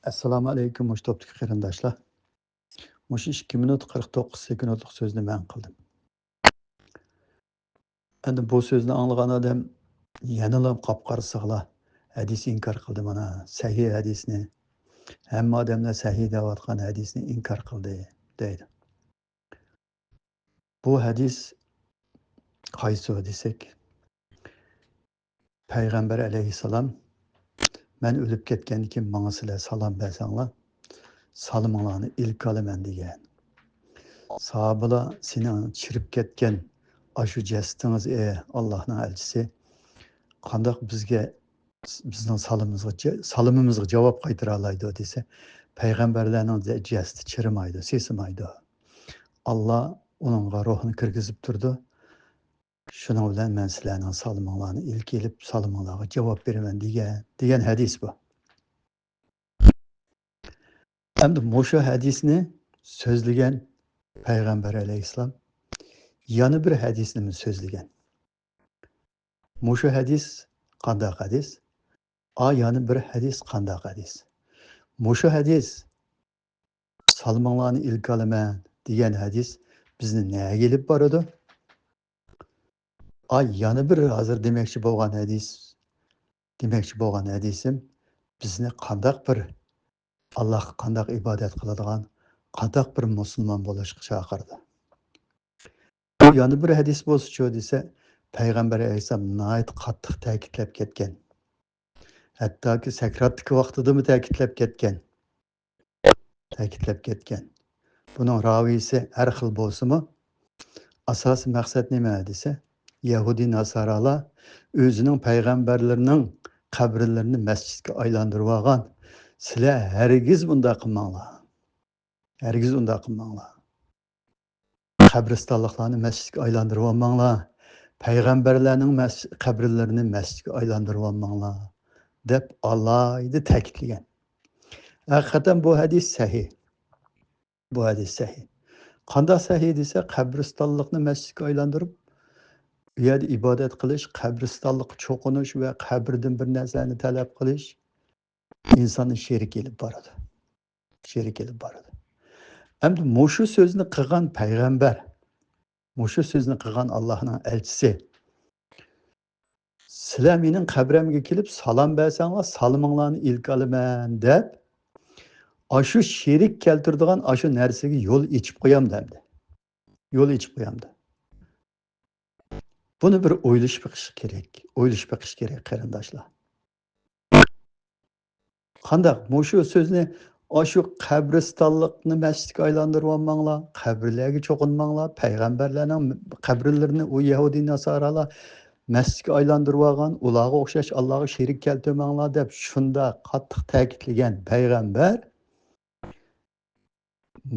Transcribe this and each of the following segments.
Assalomu alaykum mushtabdagi qarindoshlar. Mush 2 minut 49 sekundlik so'zni men qildim. Endi bu so'zni anglagan odam yanada qopqarsig'lar. Hadis inkor qildi mana sahih hadisni. Hamma odamlar sahih deyotgan hadisni inkor qildi deydi. Bu hadis qaysi desak, payg'ambar alayhissalom men o'lib ketgandan keyin menga sizlar salom bersanglar, salominglarni ilk olaman degan. Sahabalar sening chirib ketgan ashu jasadingiz Allohning elchisi qandoq bizning salomimizga javob qaytara oladi desa, payg'ambarlarning jasadi chirimaydi, sesimaydi. Alloh uningga ruhini kirgizib turdi. Shuning bilan men sizlarning salominglarni ilk elib salominglarga javob beraman degan hadis bu. Endi mushu hadisni so'zlagan payg'ambar alayhissalom yana bir hadisni so'zlagan. Mushu hadis qanday hadis? Yani bir hadis qanday hadis? Mushu hadis salominglarni ilk olaman degan hadis bizni nega kelib boradi? Yana bir hozir demoqchi bo'lgan hadisim bizni qandoq bir Allohga qandoq ibodat qiladigan, qandoq bir musulmon bo'lishga chaqirdi. Bu yana bir hadis bo'lsa-chi desa, payg'ambar alayhisalom nihoyat qattiq ta'kidlab ketgan. Hattoki sakratlik vaqtida ta'kidlab ketgan. Buning ravisi har xil bo'lsa-mu, asosiy maqsad nima desa, Yahudi Nasaralar o'zining payg'ambarlarining qabrlarini masjidga aylantirib olgan. Sizlar hargiz bunday qilmanglar. Qabristonliklarni masjidga aylantirib olmanglar. Payg'ambarlarning qabrlarini masjidga aylantirib olmanglar deb alohida ta'kidlagan. Haqiqatan bu hadis sahih. Qanday sahih desa, qabristonlikni masjidga aylantirib bu yerda ibodat qilish, qabristonlikqa cho'qinish va qabrdan bir narsani talab qilish insonni sherik kelib boradi. Endi mushu so'zni qilgan payg'ambar, mushu so'zni qilgan Allohning elchisi, sizlar mening qabrimga kelib salom bersanglar, salominglarni ilk olaman deb ashu sherik keltiradigan ashu narsaga yo'l ochib qo'yam dedi. Buni bir o'ylashib beqish kerak qarindoshlar. Qandoq mushu so'zni ashu qabristonlikni masjidga aylantirib olmanglar, qabrlarga cho'qinmanglar, payg'ambarlarning qabrlarini u Yahudi Nasaralar masjidga aylantirib olgan, ularga o'xshash Allohga sherik keltirmanglar deb shunda qattiq ta'kidlagan payg'ambar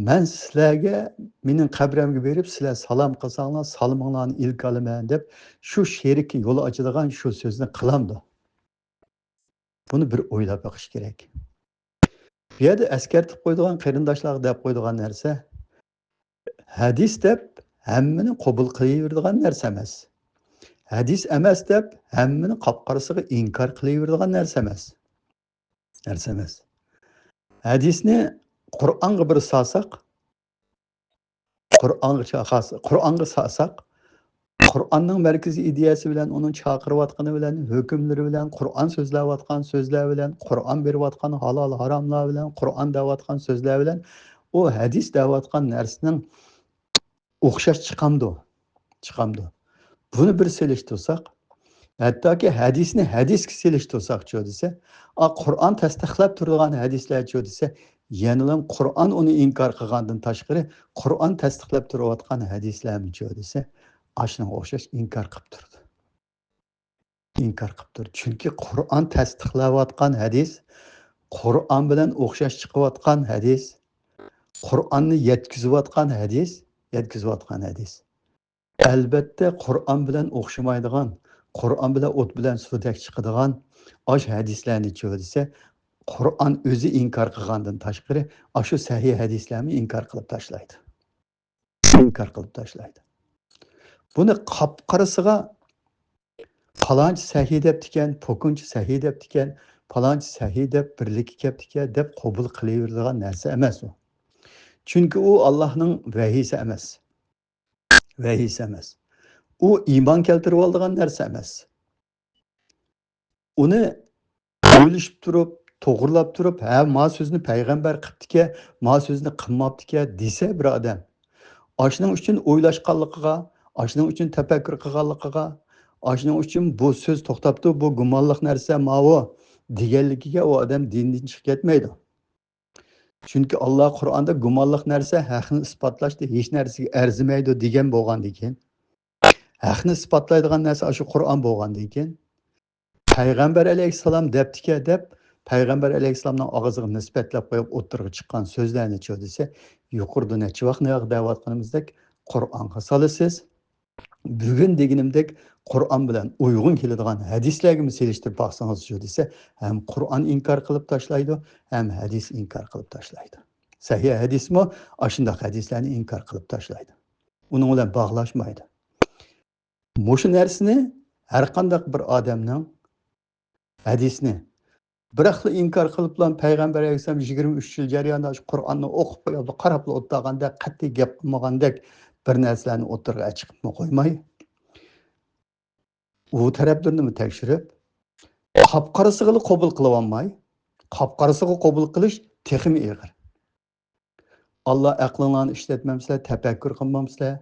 men sizlarga mening qabrimga berib sizlar salom qilsanglar, salominglarni ilk olaman deb shu sherikka yo'l ochadigan shu so'zni qilamdi. Buni bir o'ylab baqish kerak. Bu yerda askartib qo'ydigan qarindoshlar deb qo'ydigan narsa hadis deb hammani qabul qilaveradigan narsa emas. Hadis emas deb hammani qop-qarasiga inkor qilaveradigan narsa emas. Hadisni Qur'onga bir salsak, Qur'onning markaziy ideyasi bilan, uning chaqirayotgani bilan, hukmlari bilan, Qur'on so'zlayotgan so'zlar bilan, Qur'on berayotgan halol haromlar bilan, Qur'on deyotgan so'zlar bilan u hadis deyotgan narsaning o'xshash chiqamdi. Buni bir selishtirsak, hattoki hadisni hadisga selishtirsak-chi desa, Qur'on tasdiqlab turadigan hadislar-chi desa, yana Qur'on uni inkor qilgandan tashqari, Qur'on tasdiqlab turayotgan hadislarmi-chi desa, ashunga o'xshash inkor qilib turdi. Chunki Qur'on tasdiqlayotgan hadis, Qur'on bilan o'xshash chiqayotgan hadis, Qur'onni yetkazayotgan hadis. Albatta Qur'on bilan o'xshamaydigan, Qur'on bilan o't bilan suvdek chiqadigan osh hadislarni-chi desa, Qur'on o'zi inkor qilgandan tashqari, shu sahih hadislarni inkor qilib tashlaydi. Buni qop-qarasiga palonchi sahih deb tikan, po'kunchi sahih deb tikan, palonchi sahiy deb birlikka kelibdika deb qabul qilaveradigan narsa emas u. Chunki u Allohning vahiysi emas. Vahiysi emas. U iymon keltirib oladigan narsa emas. Uni o'ylashib turib, to'g'rilab turib, ha, ma so'zni payg'ambar qilibdika, ma so'zni qilmabdika desa bir odam, shuning uchun o'ylashganligiga, shuning uchun tafakkur qilganligiga, shuning uchun bu so'z to'xtabdi, bu gumonliq narsa mavo deganligiga u odam dindan chiqib ketmaydi. Chunki Alloh Qur'onda gumonliq narsa haqni isbotlashda hech narsaga arzimaydi degan bo'lgandan keyin, haqni isbotlaydigan narsa shu Qur'on bo'lgandan keyin payg'ambar alayhissalom debdika deb payg'ambar alayhissalomning og'ziga nisbatlab qo'yib o'tirg'i chiqqan so'zlarni cho desa, yuqorida necha vaqt deyotganimizdek Qur'onga solasiz. Bugun deganimdek Qur'on bilan uyg'un keladigan hadislarga selishtirib baksangiz shu desa, ham Qur'on inkor qilib tashlaydi, ham hadis inkor qilib tashlaydi. Sahih hadismi, shunday hadislarni inkor qilib tashlaydi. Uning bilan bog'lashmaydi. Mushu narsani har qanday bir odamning hadisni biroqla inkor qilib bilan payg'ambar alayhisalom 23 yil jarayonida Qur'onni o'qib qo'yib, qarab o'tganda qat'iy gap qilmagandek bir narsalarni o'tirg'a chiqib qo'ymay, u taraflarni tekshirib, qapqarasiga qabul qilib olmay, qapqarasiga qabul qilish texmi ig'ir. Alloh aqlinglarni ishlatmamsizlar, tafakkur qilmamsizlar,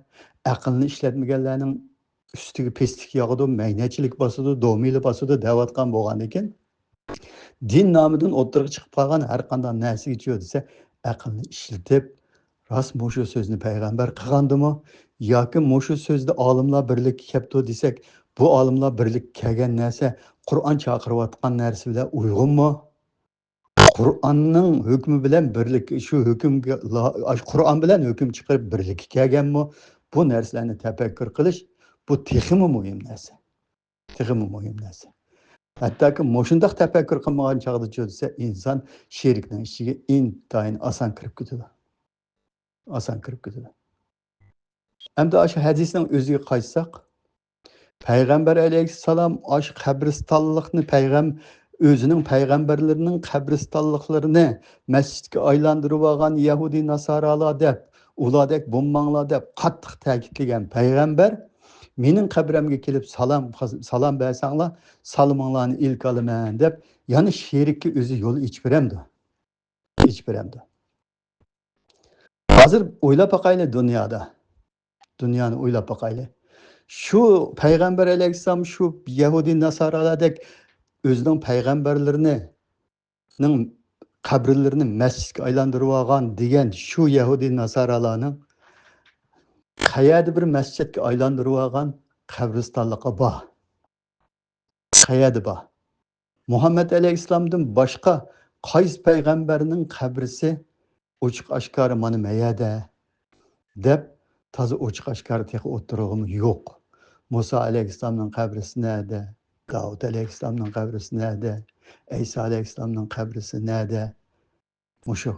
aqlni ishlatmaganlarning ustiga pestik yog'idi, maynachilik bosadi, domili bosadi deyotgan bo'lgan ekan. Din nomidan o'tirg'i chiqib qolgan har qanday narsaga chiqib desa, aqlni ishlatib, rost mushu so'zni payg'ambar qilgandimi yoki mushu so'zni olimlar birlikka kelibdi desak, bu olimlar birlik kelgan narsa Qur'on chaqirayotgan narsa bilan uyg'unmi? Qur'onning hukmi bilan birlik shu hukmga Qur'on bilan hukm chiqarib birlikka kelganmi? Bu narsalarni tafakkur qilish bu texmi muhim narsa. Texmi muhim narsa. Hattoki moshundaq tafakkur qilmagan chog'da desa, inson sherikning ichiga intayin oson kirib ketadi. Oson kirib ketadi. Endi shu hadisning o'ziga qaytsak, payg'ambar alayhissalom shu qabristonlikni o'zining payg'ambarlarining qabristonliklarini masjidga aylantirib olgan Yahudi nasoralar deb, ulardek bo'lmanglar deb qattiq ta'kidlagan payg'ambar mening qabrimga kelib salom bersanglar, salominglarni ilk olaman deb, ya'ni sherikka o'zi yo'l ichib beramdi. Ichib beramdi. Hozir o'ylab boqaylik dunyoda. Dunyoni o'ylab boqaylik. Shu payg'ambar alayhissalom shu Yahudi nasoralardek o'zining payg'ambarlarining qabrlarini masjidga aylantirib olgan degan shu Yahudi nasoralarning qayerda bir masjidga aylantirib olgan qabristonligi bor. Qayerda bor? Muhammad alayhissalomdan boshqa qaysi payg'ambarning qabrisi ochiq oshkora mana mayada deb toza ochiq oshkora tex o'tirig'im yo'q. Musa alayhissalomning qabrisi nerede? Davud alayhissalomning qabrisi nerede? Isa alayhissalomning qabrisi nerede? Mushu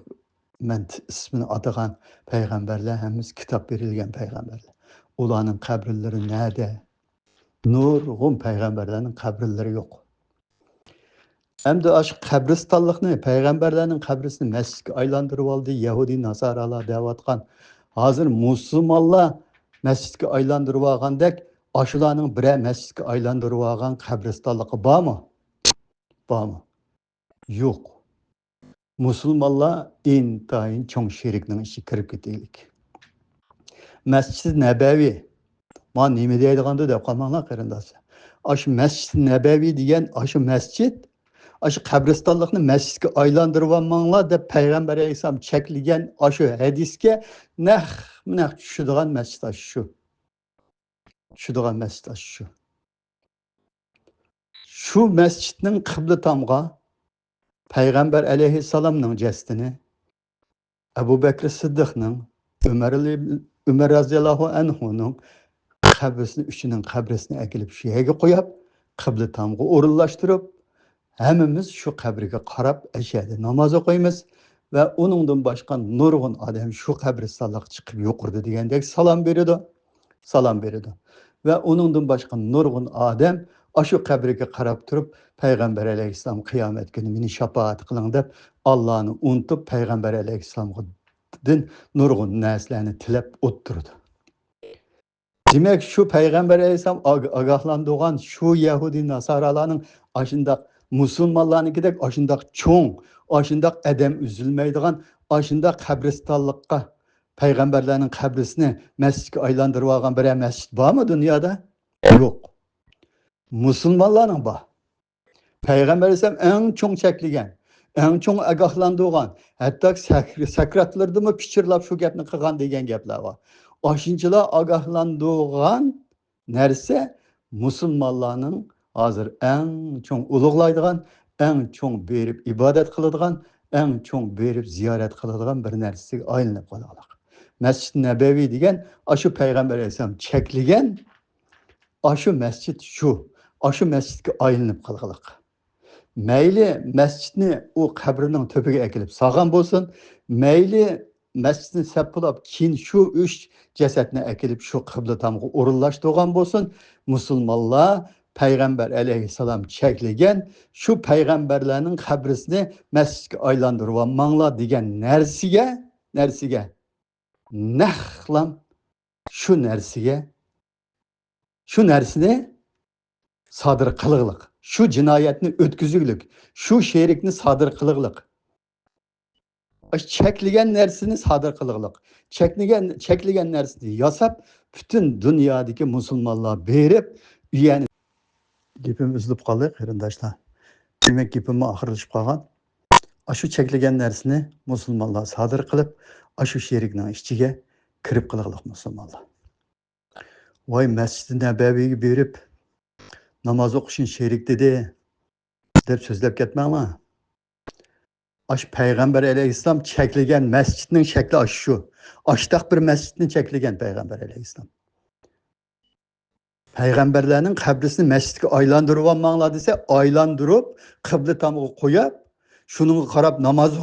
men ismini atagan payg'ambarlar hammasi kitob berilgan payg'ambarlar. Ularning qabrlari nerede? Nurg'un payg'ambarlarning qabrlari yo'q. Endi shu qabristonlikni, payg'ambarlarning qabrisini masjidga aylantirib oldi Yahudi nasoralar deyotgan. Hozir musulmonlar masjidga aylantirib olgandek, shularning biri masjidga aylantirib olgan qabristonligi bormi? Bormi? Yo'q. Musulmonlar intayin cho'ng sherikning ichiga kirib ketaylik. Masjid Nabaviy. Men nima deydiganda deb qolmanglar qarindoshlar. Shu Masjid Nabaviy degan shu masjid, shu qabristonlikni masjidga aylantirib olmanglar deb payg'ambar alayhisalom cheklagan shu hadisga naq tushadigan masjid shu. Tushadigan masjid shu. Shu masjidning qibla tomga payg'ambar alayhissalomning jasadini Abu Bakr Siddiqning, Umar roziyallohu anhuning qabrisini uchining qabrisini akilib shu yerga qo'yib, qibla tomga o'rinlashtirib, hammamiz shu qabrga qarab ashada namoz o'qiymiz va uningdan boshqa nurg'un odam shu qabristonlikqa chiqib yo'qirdi degandek salom beradi. Salom beradi. Va uningdan boshqa nurg'un odam Aşu qabriga qarab turib, Payg'ambar alayhissalom qiyomat kuni meni shafaat qiling deb Allohni unutib, Payg'ambar alayhissalomdan nurg'un narsalarni tilab o'ttirdi. Demek şu Peygamber Aleyhisselam agahlandırgan şu Yahudi Nasaralarının aşındak Musulmanlarınki aşındak çoğun, aşındak edem üzülmeydiğen, aşındak kabristanlıkka Peygamberlerin kabrisini mescid aylandırıp algan bir mescid var mı dünyada? Yok. Musulmanların var. Peygamber Aleyhisselam en çok çekligen, en çok agahlandırgan, hatta sakratlarda mı piçirlap şu gapni qilgan degan gaplar var. Aşınçılar agahlandırgan nerse Musulmanlarning hozir eng çok ulug'laydigan, eng çok berip ibadet qiladigan, eng çok berip ziyorat qiladigan bir narsasiga aylanib qolganlar. Masjid Nabaviy degan aşu Peygamber Aleyhisselam çekligen aşu masjid şu, aşu masjidga aylanib qolganlar. Meyli mescidini o kabrinin töpüge ekilip sağan bolsun, meyli mescidini sepulap kin şu üç cesetine ekilip şu kıbla tamgı orullaştırgan bolsun, Musulmanlar Peygamber aleyhisselam çekligen şu peygamberlerinin kabrisini mescidge aylandırıvanmanlar degen nersige, nehlam şu nersini sadır kılıgılık. Şu cinayetini ötküzüglük, şu şerikni sadır kılıgılık. Çekligen nersini sadır kılıgılık. Çekligen nersini yasap, bütün dünyadaki Musulmanlar berip, üyeni. Gipim üzülüp kaldı, kırındaşlar. Demek gipimi ahırlaşıp kalgan. Aşı çekligen nersini Musulmanlar sadır kılıp, aşı şeriknin işçige kirip kılıgılık Musulmanlar. Vay Mescid-i Nebevi'yi berip, namaz okuşun şerik dedi, deb sözlep ketmanglar. Aş Peygamber aleyhisselam çekligen mescidinin şekli aş şu. Aştaq bir mescidini çekligen Peygamber aleyhisselam. Peygamberlerinin kabrisini mescidge aylandırıp almanglar dese, aylandırıp, kıbla tamgı koyup, şunun qarab namaz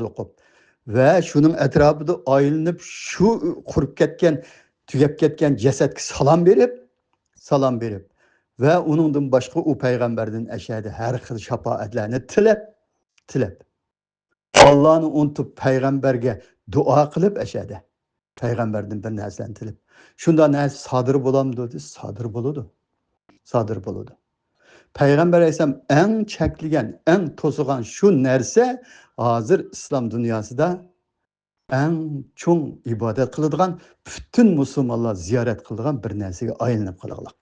okup, ve şunun etrafında aylanıp, şu kurup ketken, tügep ketken cesetke salam berip, ve onundan başka o peygamberden eşhedi her xil şafaatlerini tilep. Allah'ını unutup peygamberge dua kılıp eşhedi. Peygamberden bir narsani tilip. Şunda narsa sadır bolam dedi, sadır boludu. Peygamber Aleyhisselam en çekligen, en tosugan şu narsa hazır İslam dünyasında en çok ibadet kıladigan, bütün Müslümanlar ziyaret kıladigan bir narsaga aylanıp qolganlar.